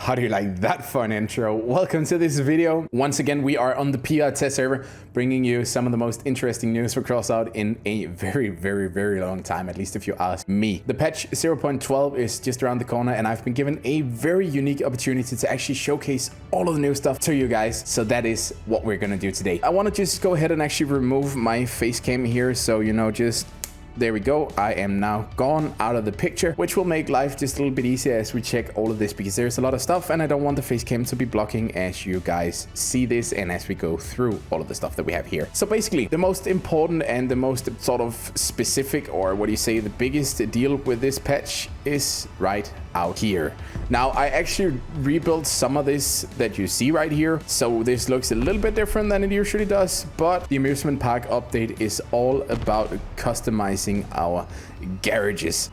How do you like that fun intro? Welcome to this video. Once again, we are on the PR test server, bringing you some of the most interesting news for Crossout in a very long time, at least if you ask me. The patch 0.12 is just around the corner, and I've been given a very unique opportunity to actually showcase all of the new stuff to you guys. So that is what we're gonna do today. I wanna just go ahead and actually remove my face cam here, so you know, just there we go. I am now gone out of the picture, which will make life just a little bit easier as we check all of this, because there's a lot of stuff and I don't want the face cam to be blocking as you guys see this and as we go through all of the stuff that we have here. So basically, the most important and the most sort of specific, or what do you say, the biggest deal with this patch is right out here. Now, I actually rebuilt some of this that you see right here, so this looks a little bit different than it usually does, but the amusement park update is all about customizing our garages.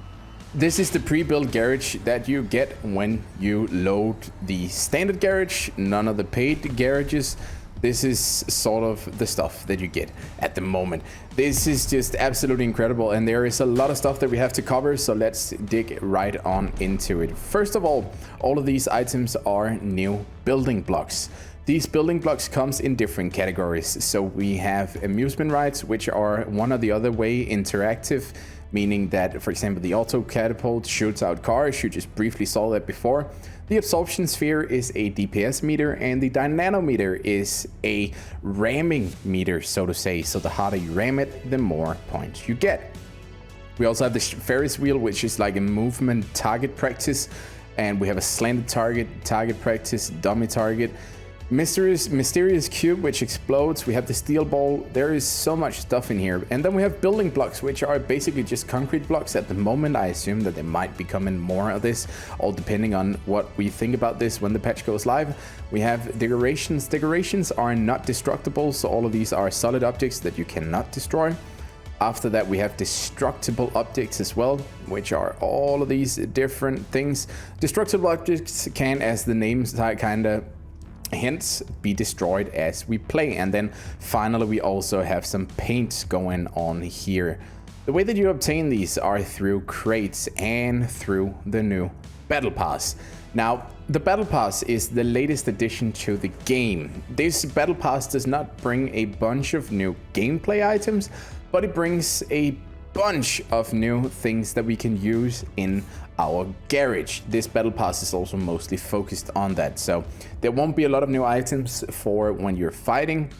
This is the pre-built garage that you get when you load the standard garage, none of the paid garages. This is sort of the stuff that you get at the moment. This is just absolutely incredible, and there is a lot of stuff that we have to cover, so let's dig right on into it. First of all of these items are new building blocks. These building blocks comes in different categories. So we have amusement rides, which are one or the other way interactive, meaning that, for example, the auto catapult shoots out cars. You just briefly saw that before. The absorption sphere is a DPS meter, and the dynanometer is a ramming meter, so to say. So the harder you ram it, the more points you get. We also have the Ferris wheel, which is like a movement target practice, and we have a slanted target practice, dummy target. Mysterious cube, which explodes. We have the steel ball. There is so much stuff in here. And then we have building blocks, which are basically just concrete blocks at the moment. I assume that there might be coming more of this, all depending on what we think about this when the patch goes live. We have decorations. Decorations are not destructible, so all of these are solid objects that you cannot destroy. After that, we have destructible objects as well, which are all of these different things. Destructible objects can, as the names kind of hence, be destroyed as we play. And then finally, we also have some paint going on here. The way that you obtain these are through crates and through the new Battle Pass. Now, the Battle Pass is the latest addition to the game. This Battle Pass does not bring a bunch of new gameplay items, but it brings a bunch of new things that we can use in our garage. This Battle Pass is also mostly focused on that, so there won't be a lot of new items for when you're fighting,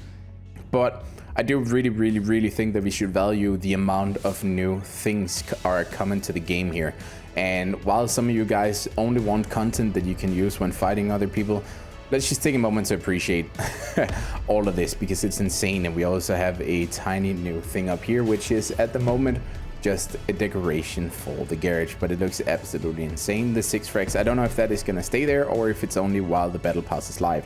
but I do really think that we should value the amount of new things are coming to the game here. And while some of you guys only want content that you can use when fighting other people, let's just take a moment to appreciate all of this, because it's insane. And we also have a tiny new thing up here, which is at the moment just a decoration for the garage, but it looks absolutely insane. The 6 frags, I don't know if that is gonna stay there or if it's only while the Battle Pass is live.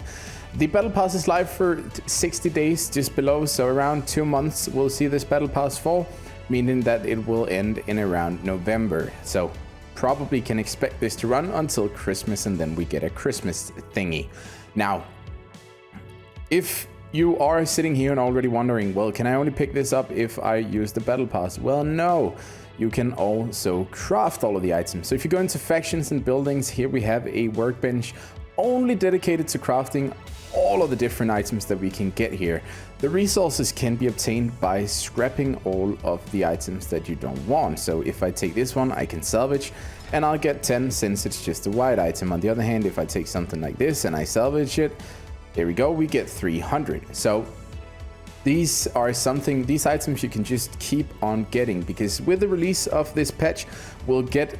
The Battle Pass is live for 60 days just below, so around 2 months we'll see this Battle Pass fall, meaning that it will end in around November. So probably can expect this to run until Christmas, and then we get a Christmas thingy. Now, if you are sitting here and already wondering, well, can I only pick this up if I use the Battle Pass? Well, no, you can also craft all of the items. So if you go into factions and buildings, here we have a workbench only dedicated to crafting all of the different items that we can get here. The resources can be obtained by scrapping all of the items that you don't want. So if I take this one, I can salvage and I'll get 10 since it's just a white item. On the other hand, if I take something like this and I salvage it, there we go, we get 300. So these items you can just keep on getting, because with the release of this patch, we'll get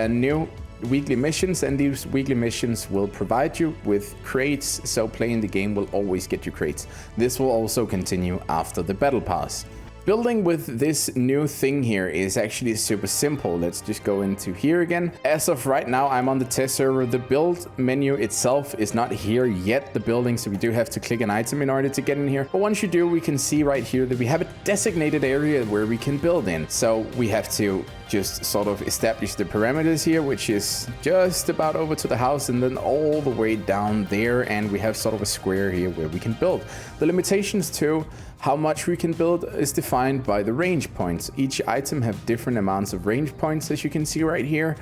new weekly missions, and these weekly missions will provide you with crates, so playing the game will always get you crates. This will also continue after the Battle Pass. Building with this new thing here is actually super simple. Let's just go into here again. As of right now, I'm on the test server. The build menu itself is not here yet, the building, so we do have to click an item in order to get in here. But once you do, we can see right here that we have a designated area where we can build in. So we have to just sort of establish the parameters here, which is just about over to the house and then all the way down there, and we have sort of a square here where we can build. The limitations to how much we can build is defined by the range points. Each item have different amounts of range points, as you can see right here,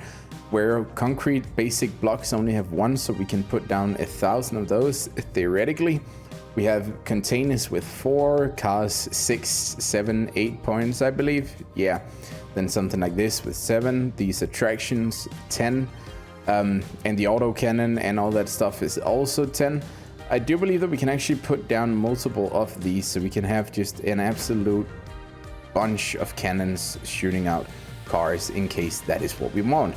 where concrete basic blocks only have 1, so we can put down 1,000 of those theoretically. We have containers with 4, cars 6, 7, 8 points, I believe. Yeah. Then something like this with 7, these attractions 10, and the auto cannon and all that stuff is also 10. I do believe that we can actually put down multiple of these, so we can have just an absolute bunch of cannons shooting out cars in case that is what we want.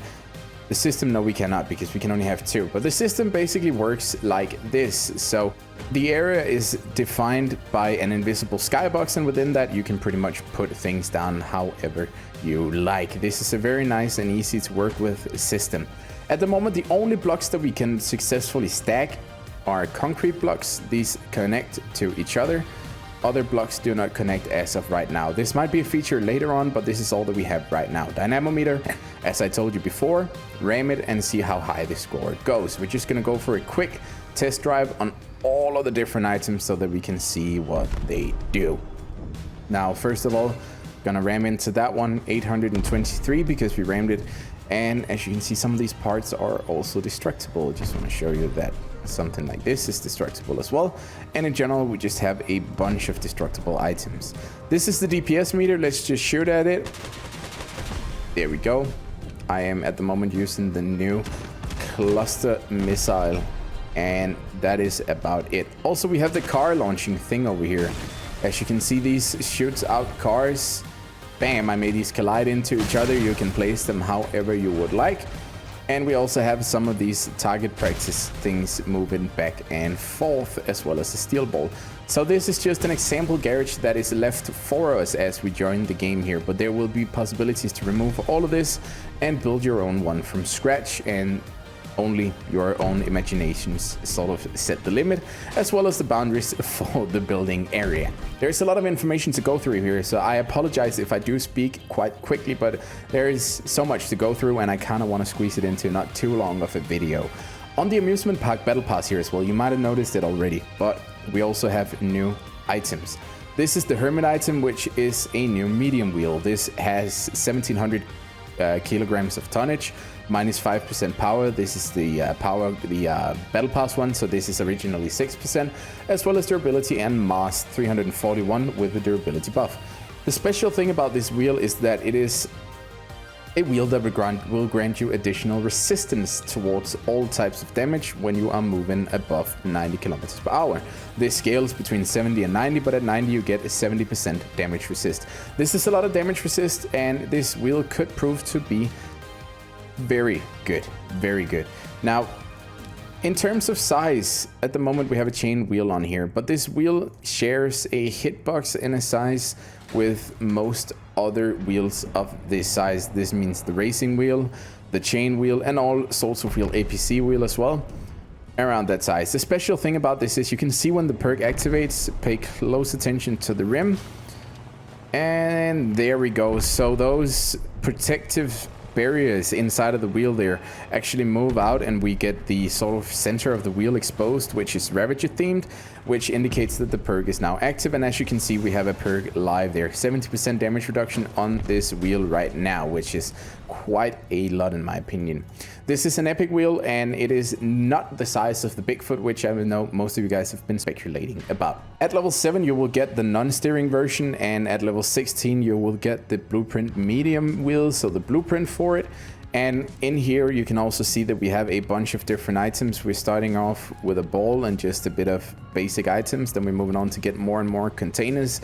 The system, no, we cannot, because we can only have 2. But the system basically works like this. So the area is defined by an invisible skybox, and within that you can pretty much put things down however you like. This is a very nice and easy to work with system. At the moment, the only blocks that we can successfully stack are concrete blocks. These connect to each other. Other blocks do not connect as of right now. This might be a feature later on, but this is all that we have right now. Dynamometer, as I told you before, ram it and see how high the score goes. We're just gonna go for a quick test drive on all of the different items so that we can see what they do. Now, first of all, gonna ram into that one, 823, because we rammed it. And as you can see, some of these parts are also destructible. Just want to show you that something like this is destructible as well. And in general, we just have a bunch of destructible items. This is the DPS meter. Let's just shoot at it. There we go. I am at the moment using the new cluster missile, and that is about it. Also, we have the car launching thing over here. As you can see, these shoots out cars. Bam, I made these collide into each other. You can place them however you would like. And we also have some of these target practice things moving back and forth, as well as the steel ball. So this is just an example garage that is left for us as we join the game here, but there will be possibilities to remove all of this and build your own one from scratch, and only your own imaginations sort of set the limit, as well as the boundaries for the building area. There's a lot of information to go through here, so I apologize if I do speak quite quickly, but there is so much to go through and I kind of want to squeeze it into not too long of a video. On the amusement park battle pass here as well, you might have noticed it already, but we also have new items. This is the hermit item, which is a new medium wheel. This has 1700 kilograms of tonnage, minus 5% power. This is the battle pass one, so this is originally 6%, as well as durability and mass 341 with the durability buff. The special thing about this wheel is that it is a wheel that will grant you additional resistance towards all types of damage when you are moving above 90 kilometers per hour. This scales between 70 and 90, but at 90 you get a 70% damage resist. This is a lot of damage resist, and this wheel could prove to be very good, very good. Now, in terms of size, at the moment we have a chain wheel on here, but this wheel shares a hitbox in a size with most other wheels of this size. This means the racing wheel, the chain wheel, and all sorts of wheel, APC wheel as well, around that size. The special thing about this is you can see when the perk activates, pay close attention to the rim, and there we go. So those protective barriers inside of the wheel there actually move out, and we get the sort of center of the wheel exposed, which is Ravager themed, which indicates that the perk is now active. And as you can see, we have a perk live there, 70% damage reduction on this wheel right now, which is quite a lot in my opinion. This is an epic wheel, and it is not the size of the Bigfoot, which I know most of you guys have been speculating about. At level 7 you will get the non-steering version, and at level 16 you will get the blueprint medium wheel, so the blueprint for it. And in here you can also see that we have a bunch of different items. We're starting off with a ball and just a bit of basic items, then we're moving on to get more and more containers,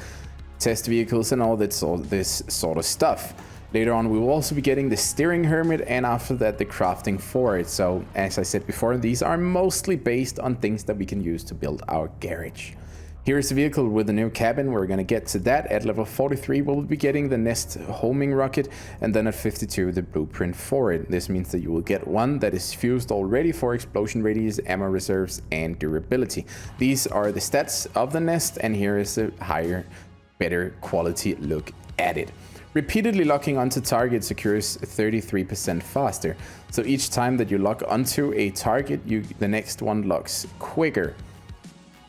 test vehicles, and all this sort of stuff. Later on, we will also be getting the steering hermit, and after that, the crafting for it. So, as I said before, these are mostly based on things that we can use to build our garage. Here is the vehicle with the new cabin. We're going to get to that. At level 43, we'll be getting the Nest homing rocket, and then at 52, the blueprint for it. This means that you will get one that is fused already for explosion radius, ammo reserves, and durability. These are the stats of the Nest, and here is the higher better quality look at it. Repeatedly locking onto targets occurs 33% faster. So each time that you lock onto a target, the next one locks quicker.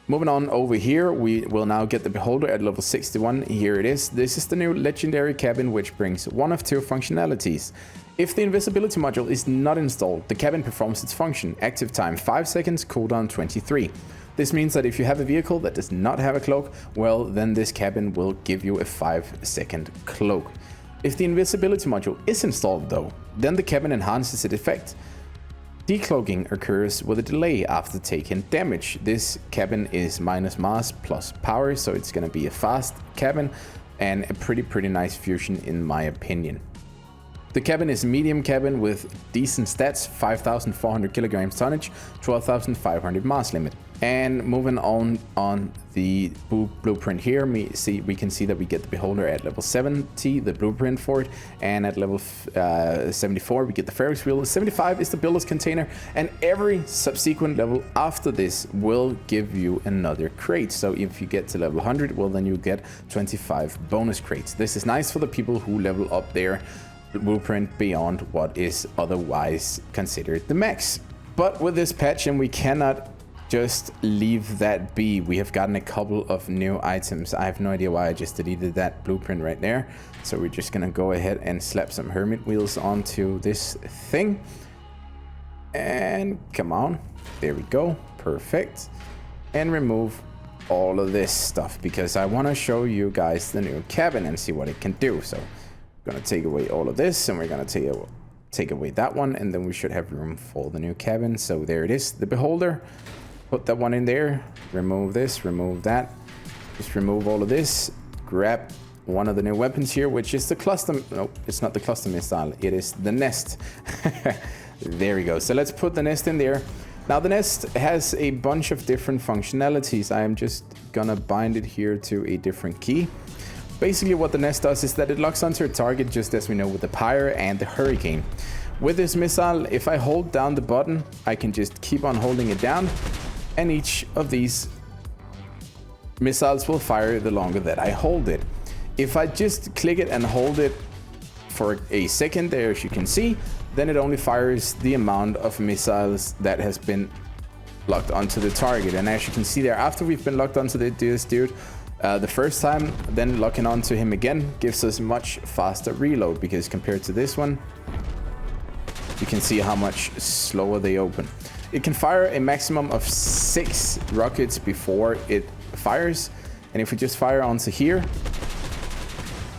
Moving on over here, we will now get the Beholder at level 61. Here it is. This is the new legendary cabin, which brings one of two functionalities. If the invisibility module is not installed, the cabin performs its function. Active time 5 seconds, cooldown 23. This means that if you have a vehicle that does not have a cloak, well, then this cabin will give you a 5-second cloak. If the invisibility module is installed though, then the cabin enhances its effect. Decloaking occurs with a delay after taking damage. This cabin is minus mass plus power, so it's going to be a fast cabin and a pretty nice fusion in my opinion. The cabin is a medium cabin with decent stats, 5,400 kilograms tonnage, 12,500 mass limit. And moving on the blueprint here, we can see that we get the Beholder at level 70, the blueprint for it, and at level 74 we get the Ferris wheel. 75 is the builder's container, and every subsequent level after this will give you another crate. So if you get to level 100, well, then you get 25 bonus crates. This is nice for the people who level up their blueprint beyond what is otherwise considered the max. But with this patch, and we cannot just leave that be, we have gotten a couple of new items. I have no idea why I just deleted that blueprint right there. So we're just gonna go ahead and slap some hermit wheels onto this thing. And come on, there we go, perfect. And remove all of this stuff because I want to show you guys the new cabin and see what it can do. So I'm gonna take away all of this, and we're gonna take away that one, and then we should have room for the new cabin. So there it is, the Beholder. Put that one in there, remove this, remove that, just remove all of this, grab one of the new weapons here, which is the cluster, no, it's not the cluster missile, it is the nest. There we go. So let's put the nest in there. Now the nest has a bunch of different functionalities. I am just gonna bind it here to a different key. Basically what the nest does is that it locks onto a target, just as we know with the Pyre and the Hurricane. With this missile, if I hold down the button, I can just keep on holding it down, and each of these missiles will fire the longer that I hold it. If I just click it and hold it for a second there, as you can see, then it only fires the amount of missiles that has been locked onto the target. And as you can see there, after we've been locked onto this dude the first time, then locking onto him again gives us much faster reload, because compared to this one, you can see how much slower they open. It can fire a maximum of 6 rockets before it fires. And if we just fire onto here,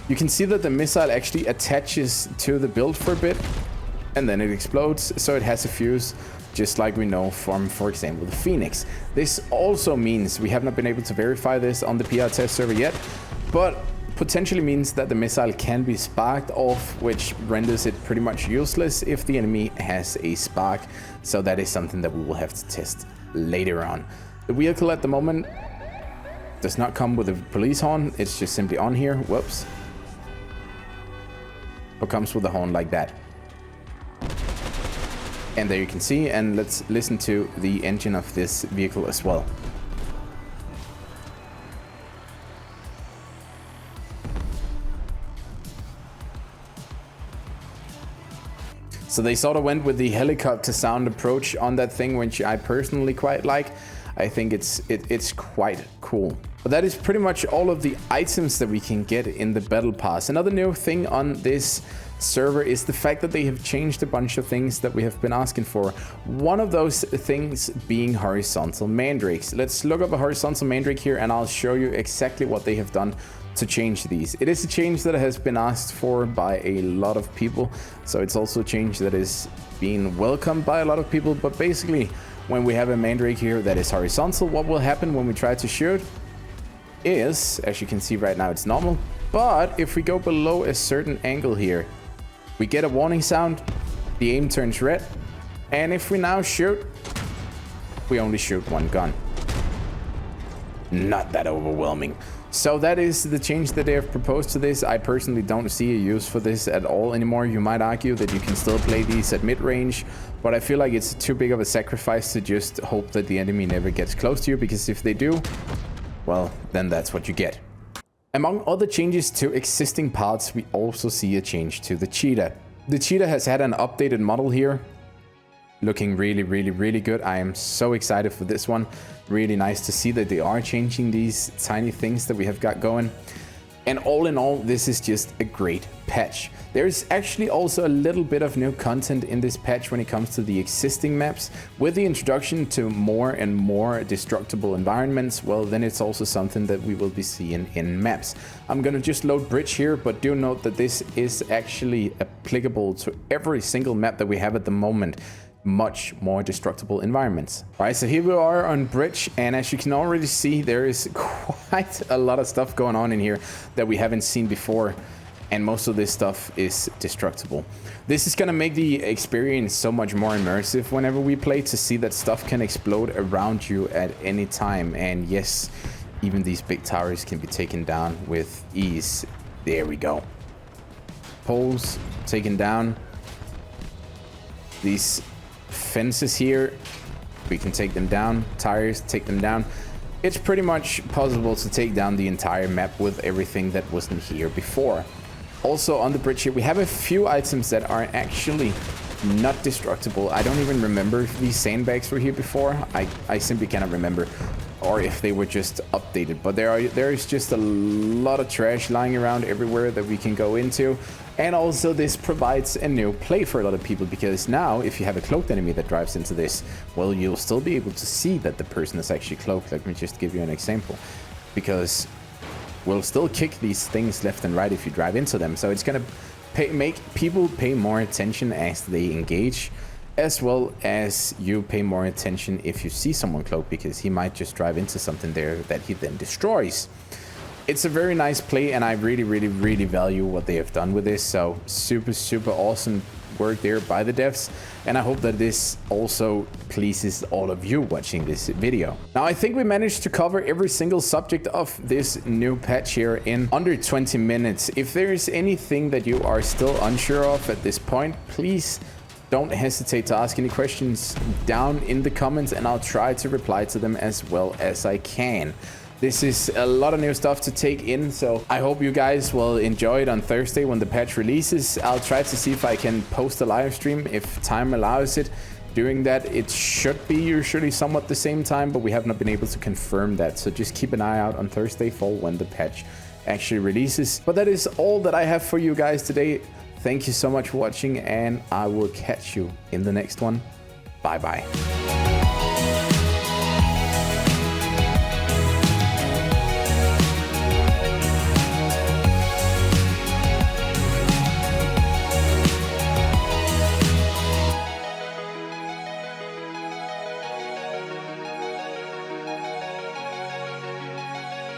you can see that the missile actually attaches to the build for a bit, and then it explodes. So it has a fuse, just like we know from, for example, the Phoenix. This also means, we have not been able to verify this on the PR test server yet, but potentially means that the missile can be sparked off, which renders it pretty much useless if the enemy has a spark. So that is something that we will have to test later on. The vehicle at the moment does not come with a police horn. It's just simply on here. Whoops. It comes with a horn like that. And there you can see, and let's listen to the engine of this vehicle as well. So they sort of went with the helicopter sound approach on that thing, which I personally quite like. I think it's quite cool. But that is pretty much all of the items that we can get in the Battle Pass. Another new thing on this server is the fact that they have changed a bunch of things that we have been asking for. One of those things being horizontal mandrakes. Let's look up a horizontal mandrake here, and I'll show you exactly what they have done to change these. It is a change that has been asked for by a lot of people, so it's also a change that is being welcomed by a lot of people. But basically, when we have a mandrake here that is horizontal, what will happen when we try to shoot is, as you can see right now, it's normal, but if we go below a certain angle here, we get a warning sound, the aim turns red, and if we now shoot, we only shoot one gun. Not that overwhelming. So that is the change that they have proposed to this. I personally don't see a use for this at all anymore. You might argue that you can still play these at mid-range, but I feel like it's too big of a sacrifice to just hope that the enemy never gets close to you, because if they do, well, then that's what you get. Among other changes to existing paths, we also see a change to the cheetah. The cheetah has had an updated model here, looking really good. I am so excited for this one. Really nice to see that they are changing these tiny things that we have got going. And all in all, this is just a great patch. There's actually also a little bit of new content in this patch when it comes to the existing maps. With the introduction to more and more destructible environments, well, then it's also something that we will be seeing in maps. I'm gonna just load Bridge here, but do note that this is actually applicable to every single map that we have at the moment. Much more destructible environments. All right, so here we are on Bridge, and as you can already see, there is quite a lot of stuff going on in here that we haven't seen before, and most of this stuff is destructible. This is gonna make the experience so much more immersive whenever we play, to see that stuff can explode around you at any time. And yes, even these big towers can be taken down with ease. There we go. Poles taken down. These fences here, we can take them down. Tires, take them down. It's pretty much possible to take down the entire map with everything that wasn't here before. Also on the bridge here, we have a few items that are actually not destructible. I don't even remember if these sandbags were here before. I simply cannot remember, or if they were just updated. But there is just a lot of trash lying around everywhere that we can go into. And also this provides a new play for a lot of people, because now if you have a cloaked enemy that drives into this, well, you'll still be able to see that the person is actually cloaked. Let me just give you an example, because we'll still kick these things left and right if you drive into them. So it's gonna make people pay more attention as they engage, as well as you pay more attention if you see someone cloaked, because he might just drive into something there that he then destroys. It's a very nice play, and I really value what they have done with this. So super awesome work there by the devs, and I hope that this also pleases all of you watching this video. Now, I think we managed to cover every single subject of this new patch here in under 20 minutes. If there is anything that you are still unsure of at this point, please don't hesitate to ask any questions down in the comments, and I'll try to reply to them as well as I can. This is a lot of new stuff to take in, so I hope you guys will enjoy it on Thursday when the patch releases. I'll try to see if I can post a live stream if time allows it. During that, it should be usually somewhat the same time, but we have not been able to confirm that. So just keep an eye out on Thursday for when the patch actually releases. But that is all that I have for you guys today. Thank you so much for watching, and I will catch you in the next one. Bye bye.